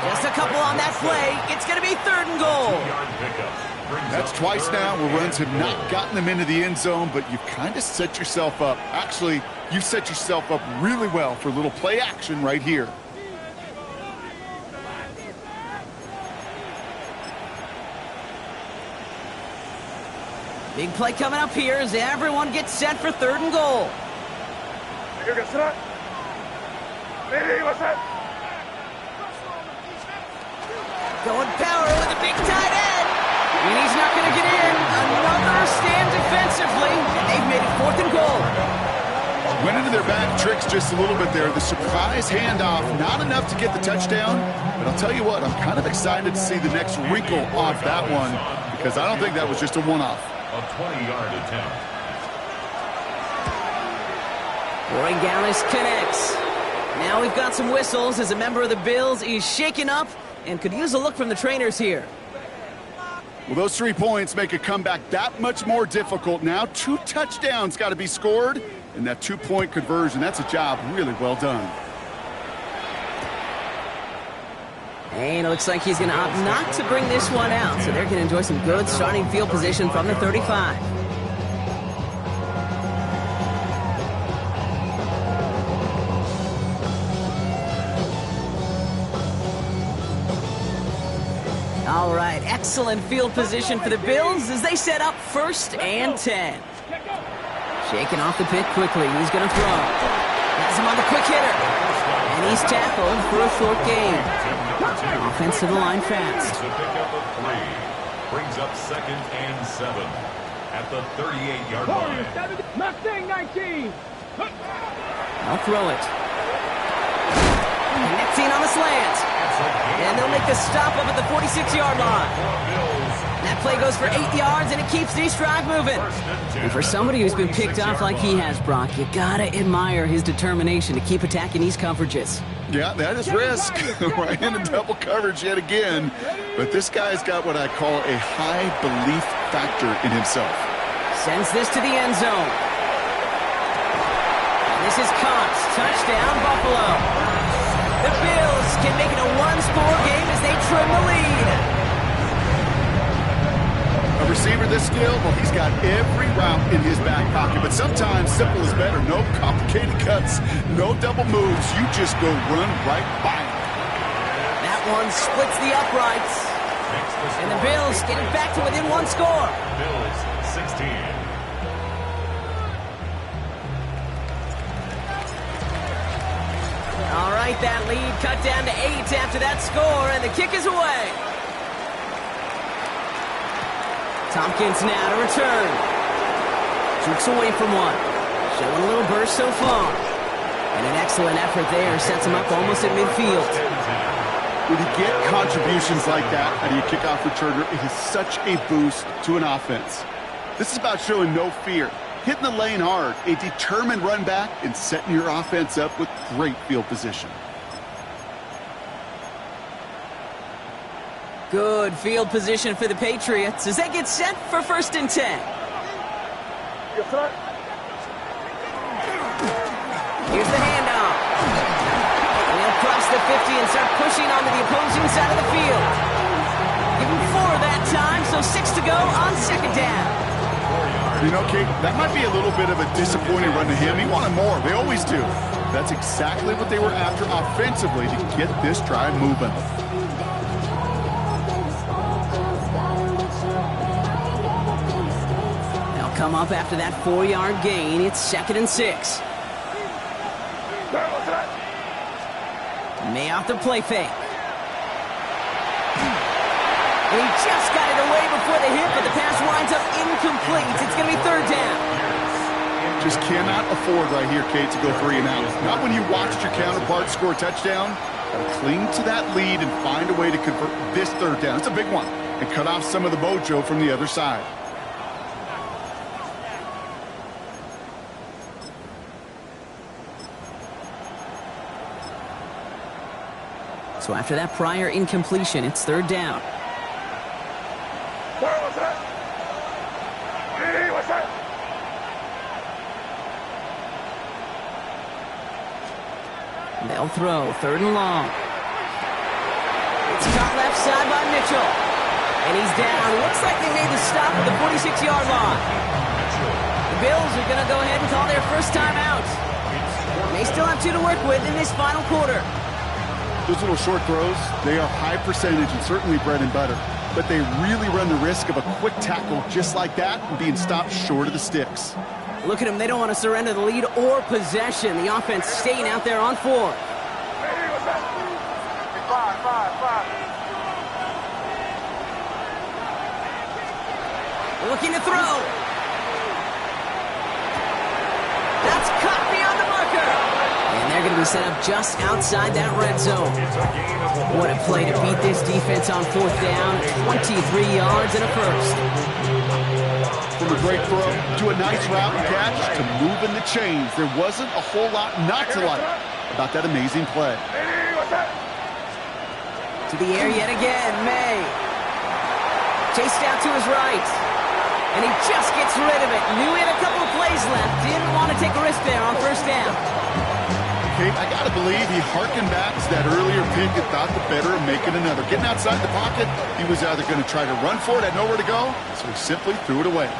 Speaker 2: Just a couple on that play. It's going to be 3rd and goal.
Speaker 4: That's twice now where runs have not gotten them into the end zone, but you've kind of set yourself up. Actually, you've set yourself up really well for a little play action right here.
Speaker 2: Big play coming up here as everyone gets set for 3rd and goal. Going power with a big tight end. And he's not going to get in. Another stand defensively. And they've made it 4th and goal.
Speaker 4: Went into their bag of tricks just a little bit there. The surprise handoff, not enough to get the touchdown. But I'll tell you what, I'm kind of excited to see the next wrinkle off that one, because I don't think that was just a one-off.
Speaker 3: A 20-yard attempt.
Speaker 2: Roy Gallis connects. Now we've got some whistles as a member of the Bills is shaken up and could use a look from the trainers here.
Speaker 4: Well, those 3 points make a comeback that much more difficult. Now 2 touchdowns got to be scored, and that 2-point conversion, that's a job really well done.
Speaker 2: And it looks like he's going to opt not to bring this one out, so they're going to enjoy some good starting field position from the 35. All right, excellent field position for the Bills as they set up 1st and 10. Shaking off the pick quickly. He's going to throw. Has him on the quick hitter. And he's tackled for a short gain. Offense to the line fast.
Speaker 3: It's a pickup of 3. Brings up 2nd and 7 at the 38-yard line.
Speaker 5: Mustang 19.
Speaker 2: I'll throw it. Connecting on the slant. And they'll make the stop up at the 46-yard line. That play goes for 8 yards, and it keeps this drive moving. And for somebody who's been picked off like he has, Brock, you gotta admire his determination to keep attacking these coverages.
Speaker 4: Yeah, that is risk. Right into double coverage yet again. But this guy's got what I call a high belief factor in himself.
Speaker 2: Sends this to the end zone. This is caught. Touchdown, Buffalo. The Bills can make it a one-score game as they trim the lead.
Speaker 4: A receiver this skilled, well, he's got every route in his back pocket. But sometimes simple is better. No complicated cuts, no double moves. You just go run right by him.
Speaker 2: That one splits the uprights. And the Bills get it back to within 1 score.
Speaker 3: Bills 16.
Speaker 2: All right, that lead cut down to 8 after that score, and the kick is away. Tompkins now to return. Jukes away from one. Showing a little burst so far. And an excellent effort there sets him up almost at midfield.
Speaker 4: When you get contributions like that out of your kickoff returner, it is such a boost to an offense. This is about showing no fear. Hitting the lane hard, a determined run back, and setting your offense up with great field position.
Speaker 2: Good field position for the Patriots as they get set for 1st and 10. Here's the handoff. And he'll cross the 50 and start pushing onto the opposing side of the field. Give him 4 that time, so 6 to go on 2nd down.
Speaker 4: You know, Kate, that might be a little bit of a disappointing run to him. He wanted more. They always do. That's exactly what they were after offensively to get this drive moving.
Speaker 2: They'll come up after that 4-yard gain. It's 2nd and 6. May off the play fake. And he just got it away before the hit, but the pass winds up incomplete. It's going to be 3rd down.
Speaker 4: Just cannot afford right here, Kate, to go 3 and out. Not when you watched your counterpart score a touchdown. Gotta cling to that lead and find a way to convert this 3rd down. It's a big one. And cut off some of the mojo from the other side.
Speaker 2: So after that prior incompletion, it's 3rd down. They'll throw, 3rd and long. It's caught left side by Mitchell. And he's down. Looks like they made the stop at the 46-yard line. The Bills are going to go ahead and call their first timeout. They still have 2 to work with in this final quarter.
Speaker 4: Those little short throws, they are high percentage and certainly bread and butter. But they really run the risk of a quick tackle just like that and being stopped short of the sticks.
Speaker 2: Look at them. They don't want to surrender the lead or possession. The offense staying out there on 4. Looking to throw. That's caught beyond the marker. And they're going to be set up just outside that red zone. What a play to beat this defense on 4th down. 23 yards and a first.
Speaker 4: From a great throw to a nice route and catch to moving the chains. There wasn't a whole lot not to like about that amazing play.
Speaker 2: To the air yet again, May. Chased out to his right. And he just gets rid of it. Knew he had a couple of plays left. Didn't want to take a risk there on 1st down.
Speaker 4: Kate, I got to believe he harkened back to that earlier pick and thought the better of making another. Getting outside the pocket, he was either going to try to run for it, had nowhere to go, so he simply threw it away.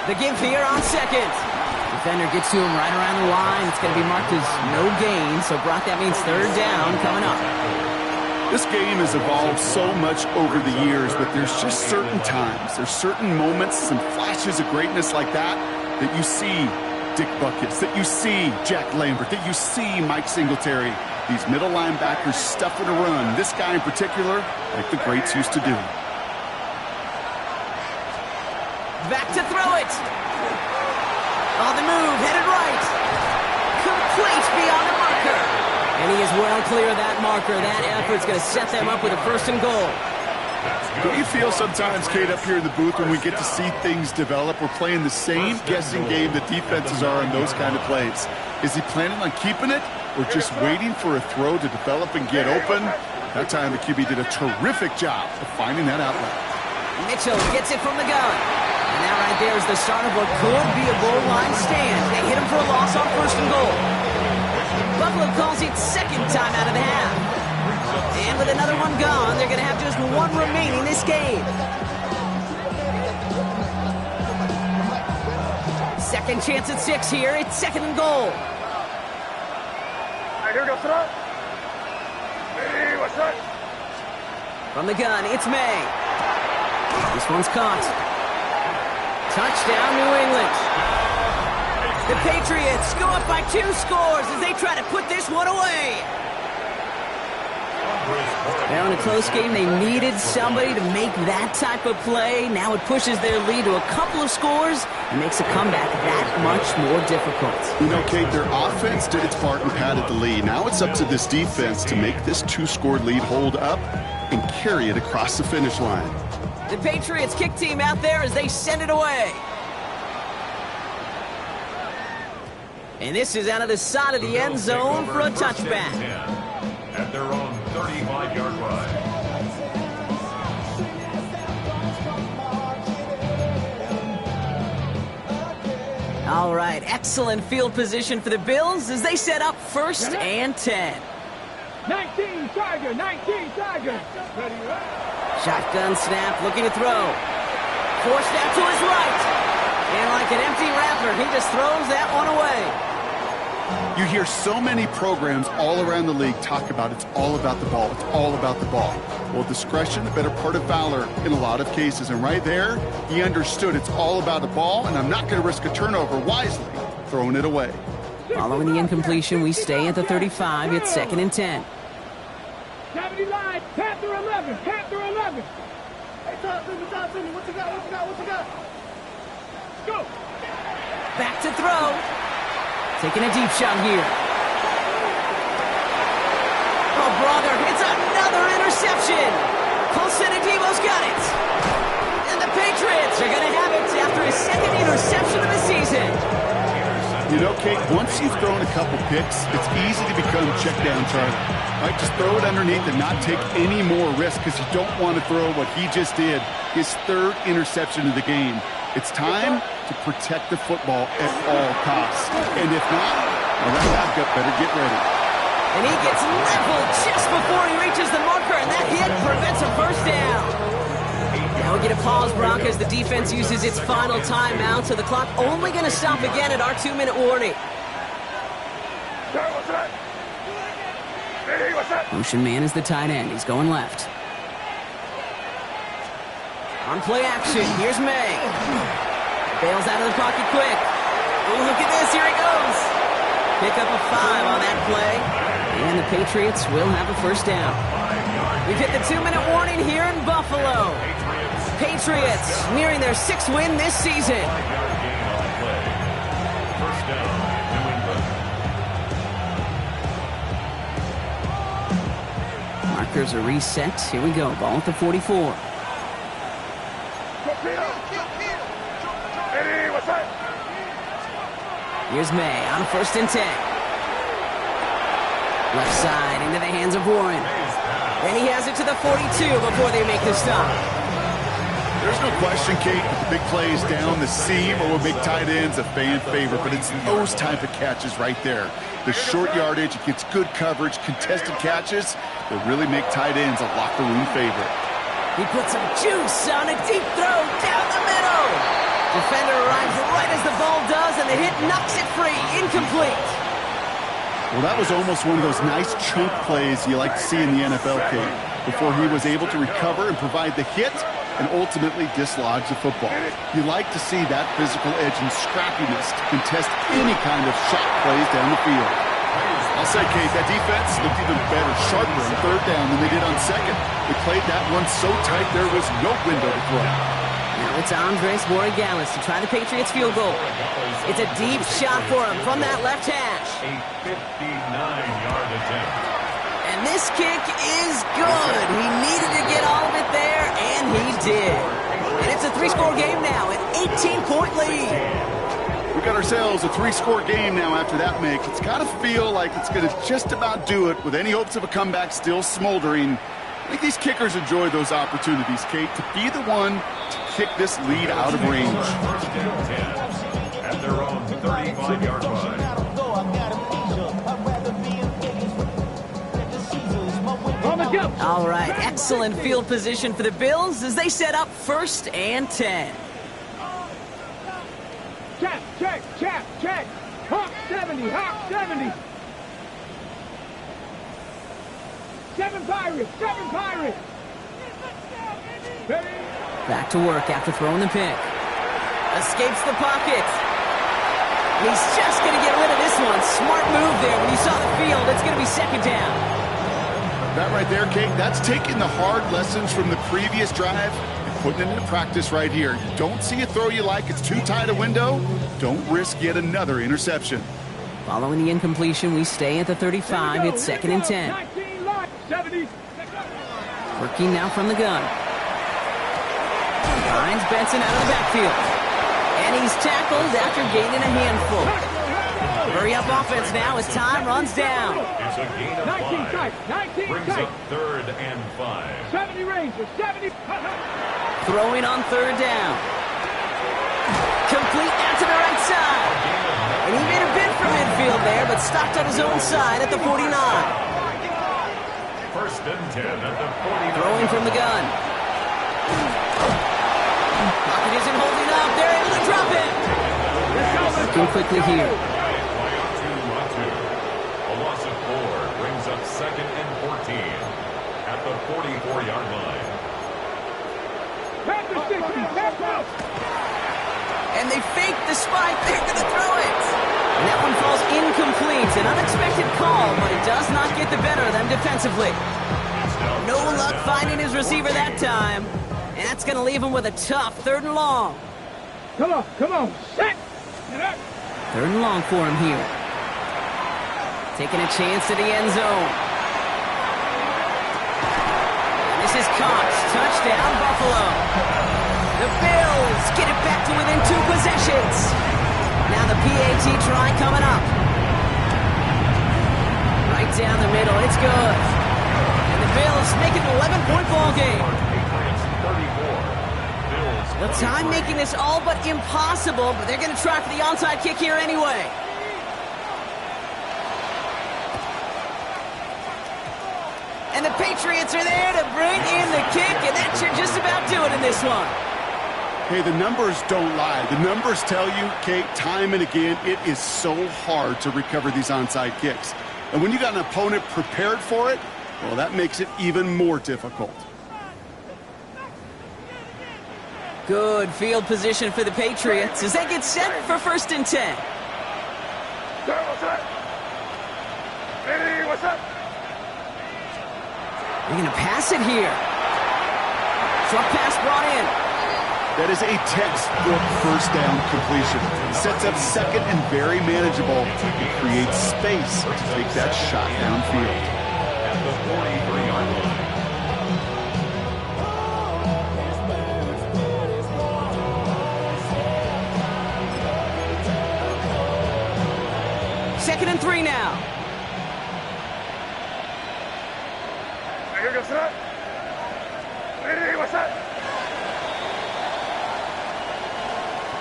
Speaker 2: The give here on 2nd. Defender gets to him right around the line. It's going to be marked as no gain, so Brock, that means 3rd down coming up.
Speaker 4: This game has evolved so much over the years, but there's just certain times, there's certain moments, some flashes of greatness like that you see Dick Buckets, that you see Jack Lambert, that you see Mike Singletary. These middle linebackers stuffing a run. This guy in particular, like the greats used to do.
Speaker 2: Back to throw it. On the move, headed right. Complete beyond the marker. And he is well clear of that marker. That effort's going to set them up with a 1st and goal.
Speaker 4: Do you feel sometimes, Kate, up here in the booth when we get to see things develop? We're playing the same guessing game that defenses are in those kind of plays. Is he planning on keeping it or just waiting for a throw to develop and get open? That time the QB did a terrific job of finding that outlet.
Speaker 2: Mitchell gets it from the gun. And that right there is the start of what could be a goal line stand. They hit him for a loss on 1st and goal. Buffalo calls it 2nd time out of the half. And with another one gone, they're going to have just 1 remaining this game. 2nd chance at 6 here. It's 2nd and goal. From the gun, it's May. This one's caught. Touchdown, New England. The Patriots go up by 2 scores as they try to put this one away. Now in a close game, they needed somebody to make that type of play. Now it pushes their lead to a couple of scores and makes a comeback that much more difficult.
Speaker 4: You know, Kate, their offense did its part and padded the lead. Now it's up to this defense to make this 2-score lead hold up and carry it across the finish line.
Speaker 2: The Patriots kick team out there as they send it away. And this is out of the side of the end zone for a touchback.
Speaker 3: At their own 35-yard line.
Speaker 2: All right, excellent field position for the Bills as they set up 1st and 10.
Speaker 5: 19 Tiger, 19 Tiger.
Speaker 2: Shotgun snap, looking to throw. Forced out to his right. And like an empty wrapper, he just throws that one away.
Speaker 4: You hear so many programs all around the league talk about it's all about the ball. It's all about the ball. Well, discretion, the better part of valor in a lot of cases. And right there, he understood it's all about the ball, and I'm not going to risk a turnover wisely, throwing it away.
Speaker 2: Following the incompletion, we stay at the 35. It's 2nd and 10.
Speaker 5: 70 line, Panther 11, Panther 11. Hey, talk to me, what you got? Go.
Speaker 2: Back to throw. Taking a deep shot here. Oh, brother, it's another interception. Colson Adibo's got it. And the Patriots are going to have it after his 2nd interception of the season.
Speaker 4: You know, Kate, once you've thrown a couple picks, it's easy to become check down Charlie. Right, just throw it underneath and not take any more risk because you don't want to throw what he just did, his 3rd interception of the game. It's time to protect the football at all costs. And if not, well, that backup better get ready.
Speaker 2: And he gets leveled just before he reaches the marker, and that hit prevents a first down. Now we get a pause, Brock, as the defense uses its final timeout, so the clock only going to stop again at our 2-minute warning. Motion man is the tight end. He's going left. On play action, here's May. Bails out of the pocket quick. Oh, look at this, here he goes. Pick up a 5 on that play. And the Patriots will have a first down. We've hit the 2-minute warning here in Buffalo. Patriots nearing their 6th win this season.
Speaker 3: First down, New England.
Speaker 2: Markers are reset. Here we go. Ball at the 44. Here's May on 1st and 10. Left side into the hands of Warren. And he has it to the 42 before they make the stop.
Speaker 4: There's no question, Kate, the big plays down the seam or will make tight ends a fan favorite, but it's those type of catches right there. The short yardage, it gets good coverage, contested catches that really make tight ends a locker room favorite.
Speaker 2: He puts some juice on a deep throw down the middle. Defender arrives right as the ball does, and the hit knocks it free. Incomplete.
Speaker 4: Well, that was almost one of those nice chunk plays you like to see in the NFL, Kate, before he was able to recover and provide the hit and ultimately dislodge the football. You like to see that physical edge and scrappiness to contest any kind of shot plays down the field. I'll say, Kate, that defense looked even better, sharper on 3rd down than they did on 2nd. They played that one so tight there was no window to throw.
Speaker 2: Now it's Andres Borregales to try the Patriots field goal. It's a deep shot for him from that left hash.
Speaker 3: A 59-yard attempt.
Speaker 2: And this kick is good. He needed to get all of it there, and he did. And it's a 3-score game now, an 18-point lead.
Speaker 4: We got ourselves a 3-score game now after that make. It's got to feel like it's going to just about do it with any hopes of a comeback still smoldering. I think these kickers enjoy those opportunities, Kate, to be the one to kick this lead out of range.
Speaker 3: First and 10 at their own 35-yard line.
Speaker 2: All right, excellent field position for the Bills as they set up 1st and 10.
Speaker 5: Check. Hawk 70, Hawk 70. 7 Pirates.
Speaker 2: Back to work after throwing the pick. Escapes the pocket. He's just going to get rid of this one. Smart move there. When you saw the field, it's going to be 2nd down.
Speaker 4: That right there, Kate, that's taking the hard lessons from the previous drive and putting it into practice right here. You don't see a throw you like, it's too tight a window, don't risk yet another interception.
Speaker 2: Following the incompletion, we stay at the 35. It's 2nd and 10. Working now from the gun. Finds Benson out of the backfield. And he's tackled after gaining a handful. Hurry up offense now as time runs down.
Speaker 3: It's a gain of 5.
Speaker 5: 19
Speaker 3: Brings up 3rd and 5.
Speaker 5: 70 Rangers, 70.
Speaker 2: Throwing on 3rd down. Complete out to the right side. And he made a bid for midfield there, but stopped on his own side at the 49.
Speaker 3: 1st and 10 at the 49.
Speaker 2: Throwing from the gun. Pocket isn't holding up. They're able to drop it. Working quickly here.
Speaker 3: A loss of 4 brings up 2nd and 14 at the 44-yard line.
Speaker 2: And they fake the spike. They're going to throw it. And that one falls incomplete. An unexpected call, but it does not get the better of them defensively. No luck finding his receiver that time. And that's going to leave him with a tough 3rd and long.
Speaker 5: Come on. Set.
Speaker 2: 3rd and long for him here. Taking a chance to the end zone. And this is caught. Touchdown, Buffalo. The Bills get it back to within 2 possessions. Now the PAT try coming up. Right down the middle. It's good. And the Bills make it an 11-point ball game.
Speaker 3: Patriots 34. Bills
Speaker 2: The time making this all but impossible, but they're going to try for the onside kick here anyway. And the Patriots are there to bring in the kick, and that should just about do it in this one.
Speaker 4: Hey, the numbers don't lie. The numbers tell you, Kate, time and again, it is so hard to recover these onside kicks. And when you got an opponent prepared for it, well, that makes it even more difficult.
Speaker 2: Good field position for the Patriots as they get set for 1st and 10.
Speaker 5: What's up? Hey, what's up?
Speaker 2: They're going to pass it here. Short pass brought in.
Speaker 4: That is a textbook first down completion. Sets up 2nd and very manageable. It creates space to take that shot downfield.
Speaker 3: At the 43-yard line.
Speaker 2: Second and 3 now.
Speaker 5: Here goes that. Hey, what's up?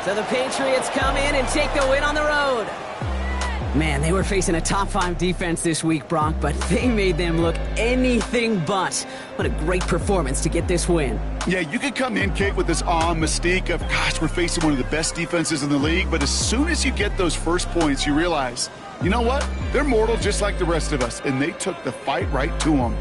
Speaker 2: So the Patriots come in and take the win on the road. Man, they were facing a top 5 defense this week, Brock, but they made them look anything but. What a great performance to get this win.
Speaker 4: Yeah, you could come in, Kate, with this awe and mystique of, gosh, we're facing one of the best defenses in the league, but as soon as you get those first points, you realize, you know what? They're mortal just like the rest of us, and they took the fight right to them.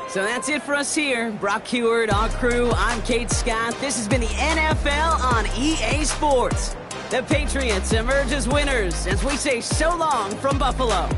Speaker 2: So that's it for us here. Brock Heward, our crew, I'm Kate Scott. This has been the NFL on EA Sports. The Patriots emerge as winners as we say so long from Buffalo.